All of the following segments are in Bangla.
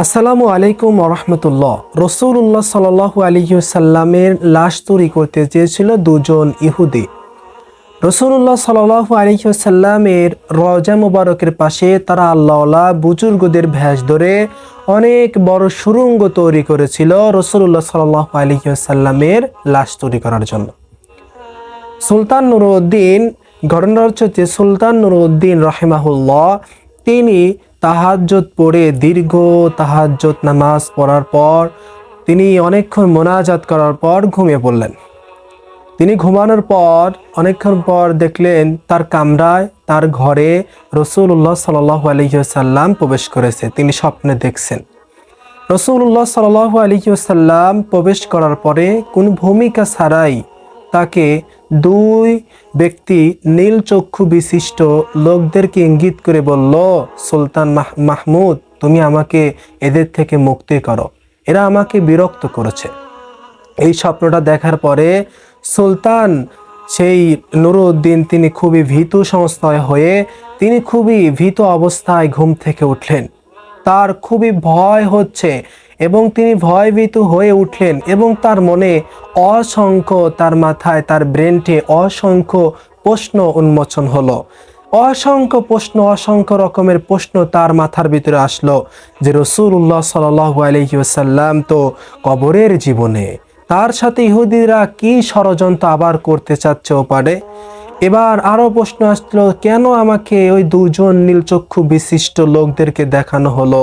আসসালামু আলাইকুম ওরহমতুল্লাহ। রসুল্লাহ সাল্লাল্লাহু আলাইহি ওয়াসাল্লামের লাশ চুরি করতে চেয়েছিল দুজন ইহুদি। রসুল্লাহ সাল্লাল্লাহু আলাইহি ওয়াসাল্লামের রওজা মুবারকের পাশে তারা আল্লাহওয়ালা বুজুর্গদের ভেষ ধরে অনেক বড় সুড়ঙ্গ তৈরি করেছিল রসুল্লাহ সাল্লাল্লাহু আলাইহি ওয়াসাল্লামের লাশ চুরি করার জন্য। সুলতান নুরউদ্দিন, ঘটনার হচ্ছে সুলতান নুরউদ্দিন রাহিমাহুল্লাহ, তিনি তাহাজ্জুদ পড়ে দীর্ঘ তাহাজ্জুদ নামাজ পড়ার পর তিনি অনেকক্ষণ মোনাজাত করার পর ঘুমিয়ে পড়লেন। তিনি ঘুমানোর পর অনেকক্ষণ পর দেখলেন তার কামরায়, তার ঘরে রসুল্লাহ সাল্লাল্লাহু আলাইহি ওয়াসাল্লাম প্রবেশ করেছে। তিনি স্বপ্নে দেখছেন রসুল্লাহ সাল্লাল্লাহু আলাইহি ওয়াসাল্লাম প্রবেশ করার পরে কোন ভূমিকা ছাড়াই তাকে দুই ব্যক্তি নীল চক্ষু বিশিষ্ট লোকদেরকে ইঙ্গিত করে বলল, সুলতান মাহমুদ, তুমি আমাকে এদের থেকে মুক্তি করো, এরা আমাকে বিরক্ত করেছে। এই স্বপ্নটা দেখার পরে সুলতান সেই নুরউদ্দিন তিনি খুবই ভীতু সংস্থায় হয়ে তিনি খুবই ভীত অবস্থায় ঘুম থেকে উঠলেন। তার খুবই ভয় হচ্ছে এবং তিনি ভয়ভীত হয়ে উঠলেন এবং তার মনে অসংখ্য, তার মাথায়, তার ব্রেনটে অসংখ্য প্রশ্ন উন্মোচন হলো। অসংখ্য রকমের প্রশ্ন তার মাথার ভিতরে আসলো যে রাসূলুল্লাহ সাল্লাল্লাহু আলাইহি ওয়াসাল্লাম তো কবরের জীবনে, তার সাথে ইহুদিরা কি ষড়যন্ত্র আবার করতে চাচ্ছে ওপারে। এবার আরো প্রশ্ন আসলো, কেন আমাকে ওই দুজন নীলচক্ষু বিশিষ্ট লোকদেরকে দেখানো হলো,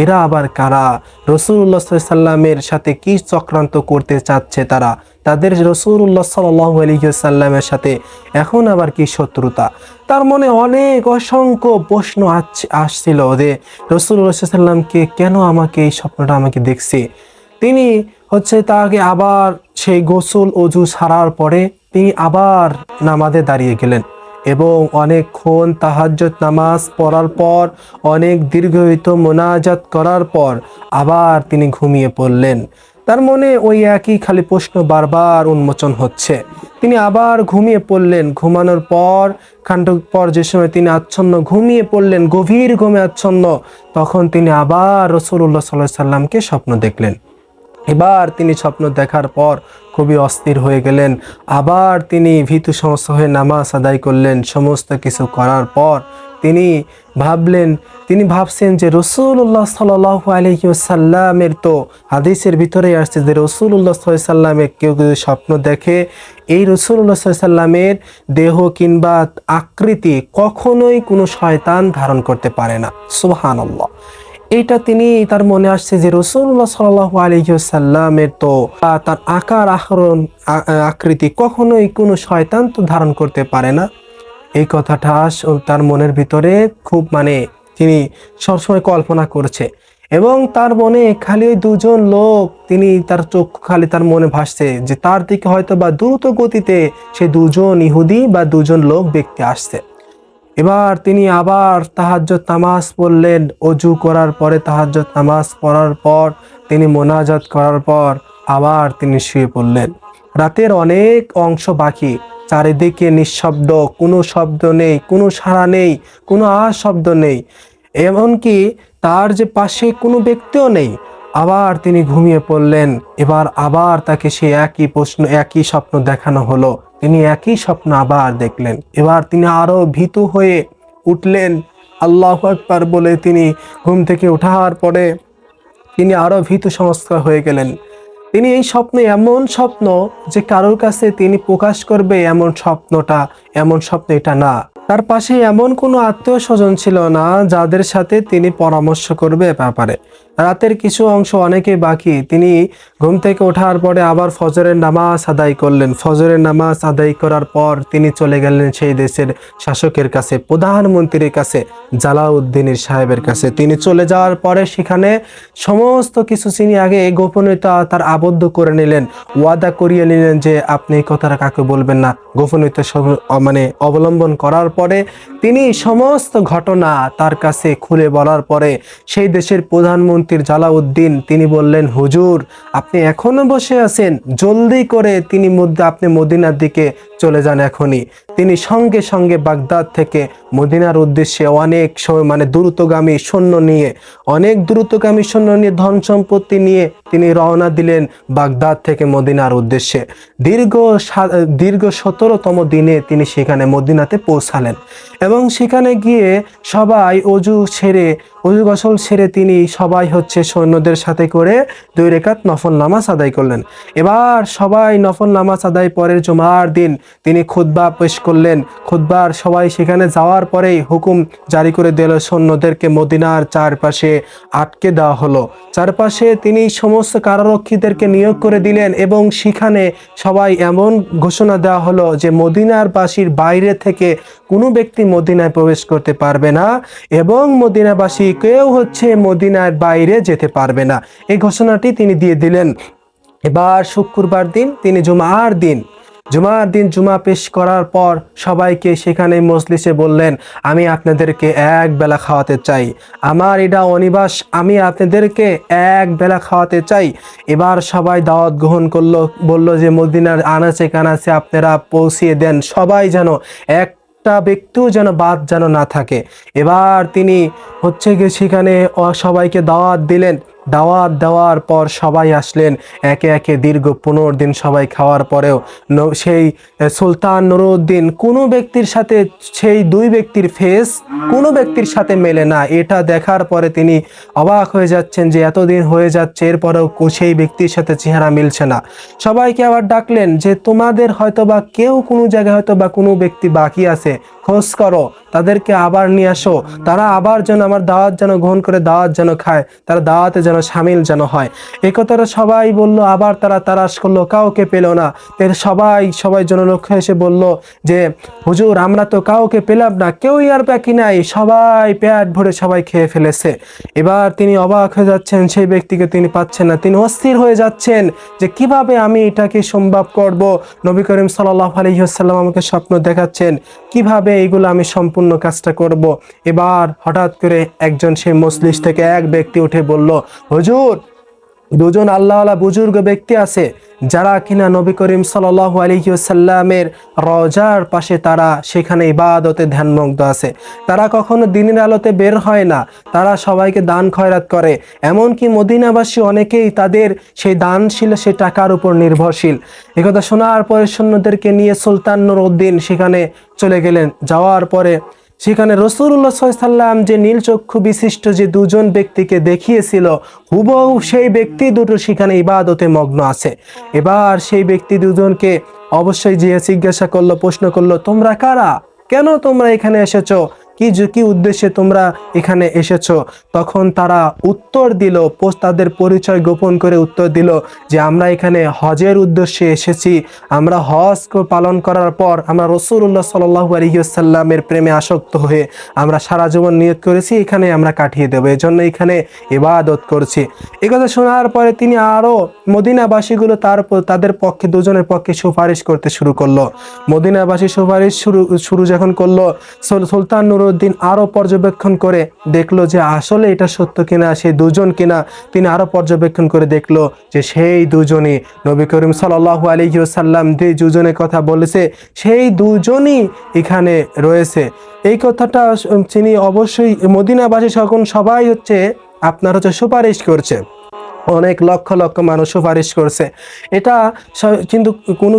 এরা আবার কারা? রাসূলুল্লাহ সাল্লাল্লাহু আলাইহি ওয়াসাল্লামের সাথে কি চক্রান্ত করতে চাচ্ছে তারা? তাদের রাসূলুল্লাহ সাল্লাল্লাহু আলাইহি ওয়াসাল্লামের সাথে এখন আবার কি শত্রুতা? তার মনে অনেক অসংখ্য প্রশ্ন আসছিল যে রাসূলুল্লাহ সাল্লাল্লাহু আলাইহি ওয়াসাল্লামকে কেন আমাকে এই স্বপ্নটা আমাকে দেখছে। তিনি তাকে আবার সেই গোসল অজু ছাড়ার পরে তিনি আবার নামাজে দাঁড়িয়ে গেলেন এবং অনেকক্ষণ তাহাজ্জুদ নামাজ পড়ার পর, অনেক দীর্ঘায়িত মোনাজাত করার পর আবার তিনি ঘুমিয়ে পড়লেন। তার মনে ওই একই খালি প্রশ্ন বারবার উন্মোচন হচ্ছে। তিনি আবার ঘুমিয়ে পড়লেন। ঘুমানোর পর খানিক পর যে সময় তিনি আচ্ছন্ন ঘুমিয়ে পড়লেন, গভীর ঘুমে আচ্ছন্ন, তখন তিনি আবার রাসূলুল্লাহ সাল্লাল্লাহু আলাইহি ওয়াসাল্লামকে স্বপ্ন দেখলেন। এবার তিনি স্বপ্ন দেখার পর খুবই অস্থির হয়ে গেলেন। আবার তিনি ভীতু সংস্থা হয়ে নামাজ আদায় করলেন। সমস্ত কিছু করার পর তিনি ভাবছেন যে রাসূলুল্লাহ সাল্লাল্লাহু আলাইহি ওয়াসাল্লামের তো হাদিসের ভিতরে আসছে যে রাসূলুল্লাহ সাল্লাল্লাহু আলাইহি ওয়াসাল্লামের কেউ যদি স্বপ্ন দেখে, এই রাসূলুল্লাহ সাল্লাল্লাহু আলাইহি ওয়াসাল্লামের দেহ কিংবা আকৃতি কখনোই কোনো শয়তান ধারণ করতে পারে না। সুবহানাল্লাহ। এটা তিনি তার মনে আসছে যে রাসূলুল্লাহ সাল্লাল্লাহু আলাইহি ওয়াসাল্লামের তো তার আকার আকৃতি কখনোই কোনো শয়তান তো ধারণ করতে পারে না। এই কথাটা তার মনের ভিতরে খুব তিনি সবসময় কল্পনা করছে এবং তার মনে খালি ওই দুজন লোক, তার চক্ষু খালি তার মনে ভাসছে যে তার দিকে হয়তো বা দ্রুত গতিতে সে দুজন ইহুদি বা দুজন লোক ব্যক্তি আসছে। এবার তিনি আবার তাহাজ্জুদ নামাজ পড়লেন। অজু করার পরে তাহাজ্জুদ নামাজ পড়ার পর তিনি মোনাজাত করার পর আবার তিনি শুয়ে পড়লেন। রাতের অনেক অংশ বাকি, চারিদিকে নিঃশব্দ, কোনো শব্দ নেই, কোনো সাড়া নেই, কোনো শব্দ নেই, এমনকি তার যে পাশে কোনো ব্যক্তিও নেই। আবার তিনি ঘুমিয়ে পড়লেন। এবার আবার তাকে সেই একই স্বপ্ন দেখানো হলো। তিনি একই স্বপ্ন আবার দেখলেন। এবার তিনি আরো ভীতু হয়ে উঠলেন। আল্লাহু আকবার বলে তিনি ঘুম থেকে ওঠার পরে তিনি আরো ভীতু সংস্কার হয়ে গেলেন। তিনি এই স্বপ্নে এমন স্বপ্ন যে কারোর কাছে তিনি প্রকাশ করবে এমন স্বপ্ন এটা না। তার পাশে এমন কোনো আত্মীয় স্বজন ছিল না যাদের সাথে তিনি পরামর্শ করবে ব্যাপারে। রাতের কিছু অংশ অনেকে বাকি। তিনি ঘুম থেকে ওঠার পরে আবার ফজরের নামাজ আদায় করলেন। ফজরের নামাজ আদায় করার পর তিনি চলে গেলেন সেই দেশের শাসকের কাছে, প্রধানমন্ত্রীর কাছে, জালাউদ্দিনের সাহেবের কাছে। তিনি চলে যাওয়ার পরে সেখানে সমস্ত কিছু তিনি আগে গোপনীয়তা তার আবদ্ধ করে নিলেন, ওয়াদা করিয়ে নিলেন যে আপনি এই কথাটা কাকে বলবেন না। গোপনীয়তা অবলম্বন করার পরে তিনি সমস্ত ঘটনা তার কাছে খুলে বলার পরে সেই দেশের প্রধানমন্ত্রী জালাউদ্দিন তিনি বললেন, হুজুর, আপনি এখনো বসে আছেন, জলদি করে আপনি মদিনার দিকে চলে যান এখনই। তিনি সঙ্গে সঙ্গে বাগদাদ থেকে মদিনার উদ্দেশ্যে অনেক মানে দ্রুতগামী সৈন্য নিয়ে ধন সম্পত্তি নিয়ে তিনি রওনা দিলেন বাগদাদ থেকে মদিনার উদ্দেশ্যে। দীর্ঘ 17তম দিনে তিনি সেখানে মদিনাতে পৌঁছালেন এবং সেখানে গিয়ে সবাই অজু গোসল সেরে তিনি সবাই সৈন্যদের সাথে করে 2 রাকাত নফল নামাজ আদায় করলেন। এবার সবাই নফল নামাজ আদায় পরের জুমার দিন তিনি খুতবা পেশ করলেন। খুতবার সবাই সেখানে যাওয়ার পরেই হুকুম জারি করে দিল সৈন্যদেরকে মদিনার চারপাশে আটকে দেওয়া হলো। চারপাশে তিনি সমস্ত কারারক্ষীদেরকে নিয়োগ করে দিলেন এবং সেখানে সবাই এমন ঘোষণা দেওয়া হলো যে মদিনার বাসীর বাইরে থেকে কোনো ব্যক্তি মদিনায় প্রবেশ করতে পারবে না এবং মদিনাবাসী কেউ মদিনার বাইরে যেতে পারবে না, এই ঘোষণাটি তিনি দিয়ে দিলেন। এবার শুক্রবার দিন তিনি জুমার দিন জুমা পেশ করার পর সবাইকে সেখানে মজলিসে বললেন, আমি আপনাদেরকে এক বেলা খাওয়াতে চাই, আমার এটা অনিবাস, আমি আপনাদেরকে এক বেলা খাওয়াতে চাই। এবার সবাই দাওয়াত গ্রহণ করলো, বলল যে মদিনার আনাচে কানাচে আপনারা পৌঁছিয়ে দেন, সবাই যেন একটা ব্যক্তিও যেন বাদ যেন না থাকে। এবার তিনি সেখানে সবাইকে দাওয়াত দিলেন। দাওয়াত দেওয়ার পর সবাই আসলেন একে একে। দীর্ঘ 15 দিন সবাই খাওয়ার পরেও সেই সুলতান নুরউদ্দিন কোনো ব্যক্তির সাথে, সেই 2 ব্যক্তির ফেস কোনো ব্যক্তির সাথে মেলে না। এটা দেখার পরে তিনি অবাক হয়ে যাচ্ছেন যে এতদিন হয়ে যাচ্ছে এরপরেও সেই ব্যক্তির সাথে চেহারা মিলছে না। সবাইকে আবার ডাকলেন যে তোমাদের হয়তোবা কেউ কোনো জায়গায় হয়তোবা কোনো ব্যক্তি বাকি আছে, খোঁজ করো, তাদেরকে আবার নিয়ে আসো, তারা আবার যেন আমার দাওয়াত যেন গ্রহণ করে দাওয়াত যেন খায়, তারা দাওয়াতে যেন সামিল যেন হয়। এই কথাটা সবাই বলল। আবার তারা তালাশ করলো, কাউকে পেল না। সবাই জনলক্ষ্য এসে বলল যে হুজুর আমরা তো কাউকে পেলাম না, কেউই আর বাকি নাই, সবাই পেট ভরে সবাই খেয়ে ফেলেছে। এবার তিনি অবাক হয়ে যাচ্ছেন, সেই ব্যক্তিকে তিনি পাচ্ছেন না। তিনি অস্থির হয়ে যাচ্ছেন যে কিভাবে আমি এটাকে সম্ভব করব। নবী করিম সাল্লাল্লাহু আলাইহি ওয়াসাল্লাম আমাকে স্বপ্ন দেখাচ্ছেন, কিভাবে এইগুলো আমি সম্পূর্ণ কাজটা করব। এবার হঠাৎ করে একজন সেই মজলিস থেকে এক ব্যক্তি উঠে বলল, হুজুর 2 জন আল্লাহওয়ালা বুজুর্গ ব্যক্তি আছে যারা কিনা নবী করিম সাল্লাল্লাহু আলাইহি ওয়াসাল্লামের রওজার পাশে তারা সেখানে ইবাদতে ধ্যানমগ্ন আছে। তারা কখনো দিনের আলোতে বের হয় না, তারা সবাইকে দান খয়রাত করে, এমনকি মদিনাবাসী অনেকেই তাদের সেই দানশীল সেই টাকার উপর নির্ভরশীল। একথা শোনার পরে সৈন্যদেরকে নিয়ে সুলতান নুরউদ্দিন সেখানে চলে গেলেন। যাওয়ার পরে সেখানে রাসূলুল্লাহ সাল্লাল্লাহু আলাইহি ওয়াসাল্লাম যে নীলচক্ষু বিশিষ্ট যে 2 জন ব্যক্তিকে দেখিয়েছিল, হুবহু সেই ব্যক্তি দুটো সেখানে ইবাদতে মগ্ন আছে। এবার সেই ব্যক্তি 2 জনকে অবশ্যই জিজ্ঞাসা করলো, প্রশ্ন করলো, তোমরা কারা, কেন তোমরা এখানে এসেছো, কি উদ্দেশ্যে তোমরা এখানে এসেছো? তখন তারা উত্তর দিল, তাদের পরিচয় গোপন করে উত্তর দিল যে আমরা এখানে হজের উদ্দেশ্যে এসেছি। আমরা হজ পালন করার পর আমরা রাসূলুল্লাহ সাল্লাল্লাহু আলাইহি ওয়াসাল্লামের প্রেমে আসক্ত হয়ে আমরা সারা জীবন নিয়ত করেছি এখানে আমরা কাটিয়ে দেবো, এজন্য এখানে ইবাদত করছি। এই কথা শোনার পরে তিনি আরো মদিনাবাসীগুলো তাদের পক্ষে 2 জনের পক্ষে সুপারিশ করতে শুরু করলো। মদিনাবাসী সুপারিশ শুরু যখন করলো, সুলতান নুরউদ্দিন আরো পর্যবেক্ষণ করে দেখলো যে আসলে এটা সত্য কিনা, সেই 2 জন কিনা। তিনি আরো পর্যবেক্ষণ করে দেখলো যে সেই 2 জনই নবী করিম সাল্লাল্লাহু আলাইহি ওয়াসাল্লাম যে 2 জনের কথা বলেছে সেই 2 জনই এখানে রয়েছে। এই কথাটা তিনি অবশ্যই মদিনাবাসী সবাই আপনার সুপারিশ করছে, অনেক লক্ষ লক্ষ মানুষ সুপারিশ করছে। এটা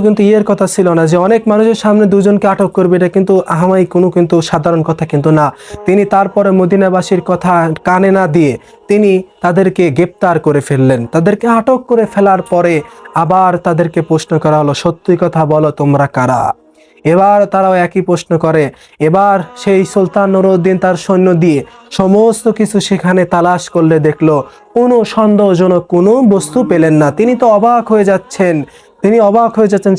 কিন্তু ইয়ের কথা ছিল না যে অনেক মানুষের সামনে 2 জনকে আটক করবে, এটা কিন্তু আহামাই কিন্তু সাধারণ কথা কিন্তু না। তিনি তারপরে মদিনাবাসীর কথা কানে না দিয়ে তিনি তাদেরকে গ্রেপ্তার করে ফেললেন। তাদেরকে আটক করে ফেলার পরে আবার তাদেরকে প্রশ্ন করা হলো, সত্যি কথা বলো তোমরা কারা? এবার তারাও একই প্রশ্ন করে। এবার সেই সুলতান নুরউদ্দিন তার সৈন্য দিয়ে সমস্ত কিছু সেখানে তালাশ করলে দেখলো কোনো সন্দেহজনক কোনো বস্তু পেলেন না। তিনি তো অবাক হয়ে যাচ্ছেন,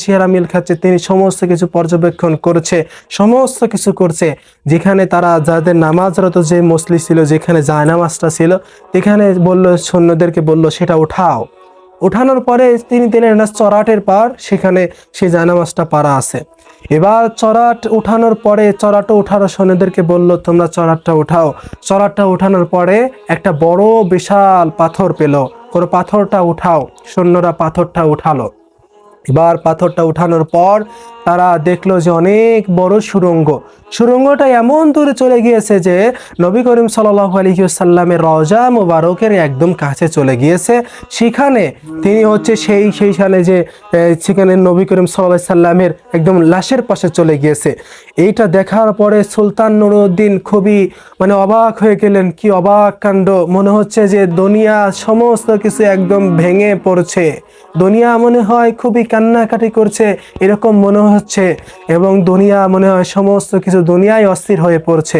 চেহারা মিল খাচ্ছে। তিনি সমস্ত কিছু পর্যবেক্ষণ করছে, সমস্ত কিছু করছে। যেখানে তারা যাদের নামাজরত যে মজলিস ছিল, যেখানে জায়নামাজটা ছিল, সেখানে সৈন্যদেরকে বলল সেটা উঠাও। উঠানোর পরে তিনি দিলেন না চরাটের পার, সেখানে সেই জায়নামাজটা পারা আছে। এবার চরাট উঠানোর পরে চরাটা উঠানো সৈন্যদেরকে বলল তোমরা চরাটটা উঠাও। চরাটটা উঠানোর পরে একটা বড় বিশাল পাথর পেল, পাথরটা উঠাও। সৈন্যরা পাথরটা উঠালো। এবার পাথরটা উঠানোর পর তারা দেখলো যে অনেক বড় সুড়ঙ্গটা এমন দূরে চলে গিয়েছে যে নবী করিম সাল্লাল্লাহু আলাইহি ওয়াসাল্লামের রওজা মুবারকের একদম কাছে চলে গিয়েছে। সেখানে তিনি হচ্ছে সেইখানে যে সেখানে নবী করিম সাল্লাল্লাহু আলাইহি সাল্লামের একদম লাশের পাশে চলে গিয়েছে। এইটা দেখার পরে সুলতান নুরউদ্দিন খুবই মানে অবাক হয়ে গেলেন। কি অবাক কাণ্ড! মনে হচ্ছে যে দুনিয়া সমস্ত কিছু একদম ভেঙে পড়ছে, দুনিয়া মনে হয় খুবই কান্নাকাটি করছে এরকম মনে হচ্ছে, এবং দুনিয়া মনে হয় সমস্ত কিছু দুনিয়ায় অস্থির হয়ে পড়ছে।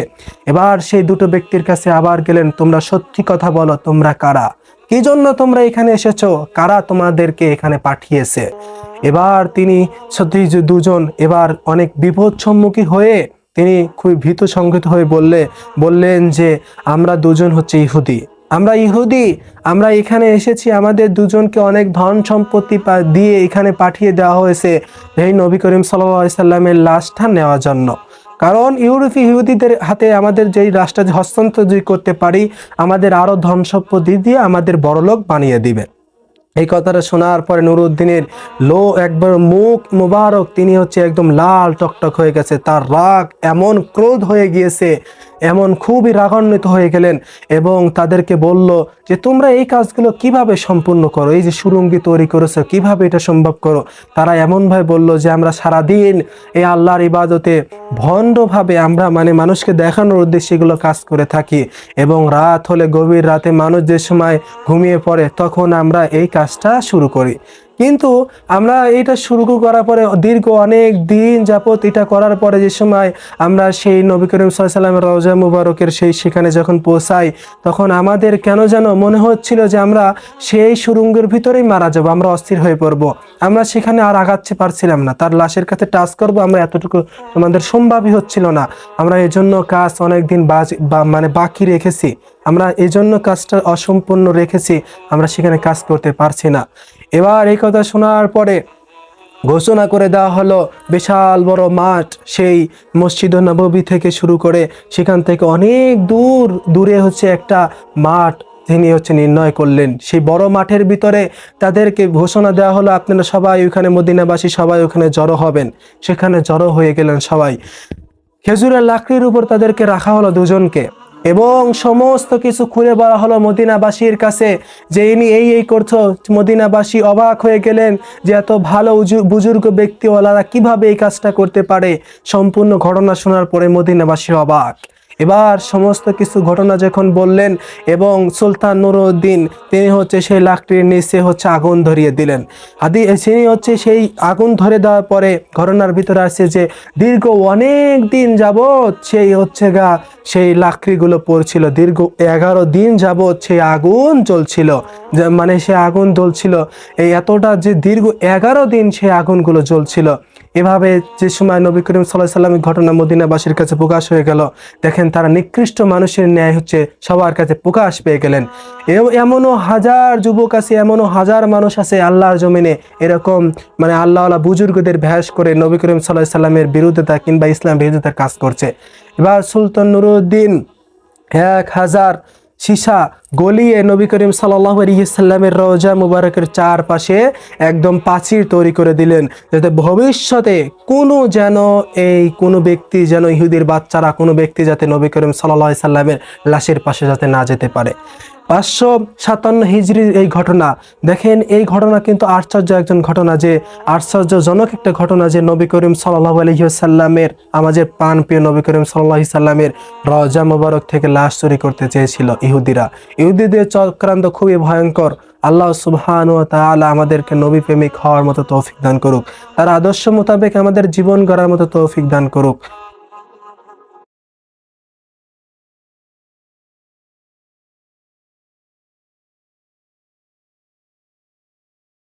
এবার সেই দুটো ব্যক্তির কাছে আবার গেলেন, তোমরা সত্যি কথা বলো, তোমরা কারা? কি জন্য তোমরা এখানে এসেছো? কারা তোমাদেরকে এখানে পাঠিয়েছে? এবার তিনি সত্যি যে দুজন এবার অনেক বিপদ সম্মুখী হয়ে তিনি খুবই ভীত সংকিত হয়ে বললেন যে আমরা দুজন হচ্ছে ইহুদি, আমরা এখানে এসেছি, আমাদের দুজনকে অনেক ধন সম্পত্তি দিয়ে এখানে পাঠিয়ে দেওয়া হয়েছে এই নবী করিম সাল্লাল্লাহু আলাইহি সাল্লামের লাশটা নেওয়ার জন্য। কারণ ইহুদিদের হাতে আমাদের যেই লাশটা হস্তান্তর করতে পারি, আমাদের আরো ধন সম্পত্তি দিয়ে আমাদের বড়লোক বানিয়ে দিবে। এই কথাটা শোনার পরে নুরউদ্দিনের একবার মুখ মুবারক তিনি হচ্ছে একদম লাল টকটক হয়ে গেছে, তার রাগ এমন ক্রোধ হয়ে গিয়েছে, এমন খুবই রাগান্বিত হয়ে গেলেন এবং তাদেরকে বলল যে তোমরা এই কাজগুলো কিভাবে সম্পূর্ণ করো, এই যে সুরঙ্গি তৈরি করেছো কিভাবে এটা সম্ভব করো? তারা এমনভাবে বলল যে আমরা সারাদিন এই আল্লাহর ইবাদতে ভণ্ডভাবে আমরা মানে মানুষকে দেখানোর উদ্দেশ্যে এগুলো কাজ করে থাকি, এবং রাত হলে গভীর রাতে মানুষ যে সময় ঘুমিয়ে পড়ে তখন আমরা এই কাজটা শুরু করি। কিন্তু আমরা এটা শুরু করার পরে দীর্ঘ অনেক দিন যাবত এটা করার পরে যে সময় আমরা সেই নবী করিম সাল্লাল্লাহু আলাইহি ওয়াসাল্লামের রওজা মুবারকের সেখানে যখন পৌঁছাই, তখন আমাদের কেন যেন মনে হচ্ছিল যে আমরা সেই সুড়ঙ্গের ভিতরেই মারা যাব, আমরা অস্থির হয়ে পড়ব, আমরা সেখানে আর আগাচ্ছে পারছিলাম না, তার লাশের কাছে টাচ করব আমরা এতটুকু আমাদের সম্ভবই হচ্ছিল না। আমরা এজন্য কাজ অনেকদিন মানে বাকি রেখেছি, আমরা এজন্য কাজটা অসম্পূর্ণ রেখেছি, আমরা সেখানে কাজ করতে পারছি না। এবার এই কথা শোনার পরে ঘোষণা করে দেওয়া হলো বিশাল বড় মাঠ, সেই মসজিদ নববী থেকে শুরু করে সেখান থেকে অনেক দূরে হচ্ছে একটা মাঠ তিনি হচ্ছে নির্ণয় করলেন। সেই বড় মাঠের ভিতরে তাদেরকে ঘোষণা দেওয়া হলো আপনারা সবাই ওখানে মদিনাবাসী সবাই ওখানে জড়ো হবেন। সেখানে জড়ো হয়ে গেলেন সবাই। খেজুরের লাকড়ির উপর তাদেরকে রাখা হলো দুজনকে, এবং সমস্ত কিছু খুলে বলা হলো মদিনাবাসীর কাছে যে ইনি এই করছো। মদিনাবাসী অবাক হয়ে গেলেন যে এত ভালো বুজুর্গ ব্যক্তিওয়ালারা কিভাবে এই কাজটা করতে পারে। সম্পূর্ণ ঘটনা শোনার পরে মদিনাবাসী অবাক। এবার সমস্ত কিছু ঘটনা যখন বললেন এবং সুলতান নুরউদ্দিন তিনি হচ্ছে সেই লাকড়ির নিচে হচ্ছে আগুন ধরিয়ে দিলেন। তিনি হচ্ছে সেই আগুন ধরে দেওয়ার পরে ঘটনার ভিতরে আসছে যে দীর্ঘ অনেক দিন যাবৎ সেই লাকড়িগুলো পড়ছিল, দীর্ঘ 11 দিন যাবৎ সেই আগুন জ্বলছিল, মানে সে আগুন জ্বলছিল এই এতটা যে দীর্ঘ 11 দিন সেই আগুনগুলো জ্বলছিল। এভাবে যে সময় নবী করিম সাল্লাল্লাহু আলাইহি ওয়াসাল্লামের ঘটনা মদিনাবাসীর কাছে প্রকাশ হয়ে গেল, দেখেন তারা নিকৃষ্ট মানুষের ন্যায় হচ্ছে সবার কাছে প্রকাশ পেয়ে গেলেন। এমনও হাজার যুবক আছে, এমনও হাজার মানুষ আছে আল্লাহর জমিনে এরকম মানে আল্লাহওয়ালা বুজুর্গদের ভ্যাস করে নবী করিম সাল্লাল্লাহু আলাইহি ওয়াসাল্লামের বিরুদ্ধতা কিংবা ইসলাম বিরোধিতার কাজ করছে। এবার সুলতান নুরউদ্দিন 1000 সীসা গলিয়ে নবী করিম সাল্লাল্লাহু আলাইহি সাল্লামের রওজা মুবারকের চারপাশে একদম প্রাচীর তৈরি করে দিলেন, যাতে ভবিষ্যতে কোনো ব্যক্তি যেন ইহুদির বাচ্চারা কোনো ব্যক্তি যাতে নবী করিম সাল্লাল্লাহু আলাইহি সাল্লামের লাশের পাশে যাতে না যেতে পারে। 557 হিজরির এই ঘটনা দেখেন, এই ঘটনা কিন্তু আশ্চর্যজনক একটা ঘটনা যে নবী করিম সাল্লাল্লাহু আলাইহি সাল্লামের আমাদের প্রাণপ্রিয় নবী করিম সাল্লাল্লাহু আলাইহি সাল্লামের রওজা মুবারক থেকে লাশ চুরি করতে চেয়েছিল ইহুদিদের চক্রান্ত খুবই ভয়ঙ্কর। আল্লাহ সুবহানাহু ওয়া তাআলা আমাদেরকে নবী প্রেমিক হওয়ার মতো তৌফিক দান করুক, তার আদর্শ মোতাবেক আমাদের জীবন গড়ার মতো তৌফিক দান করুক।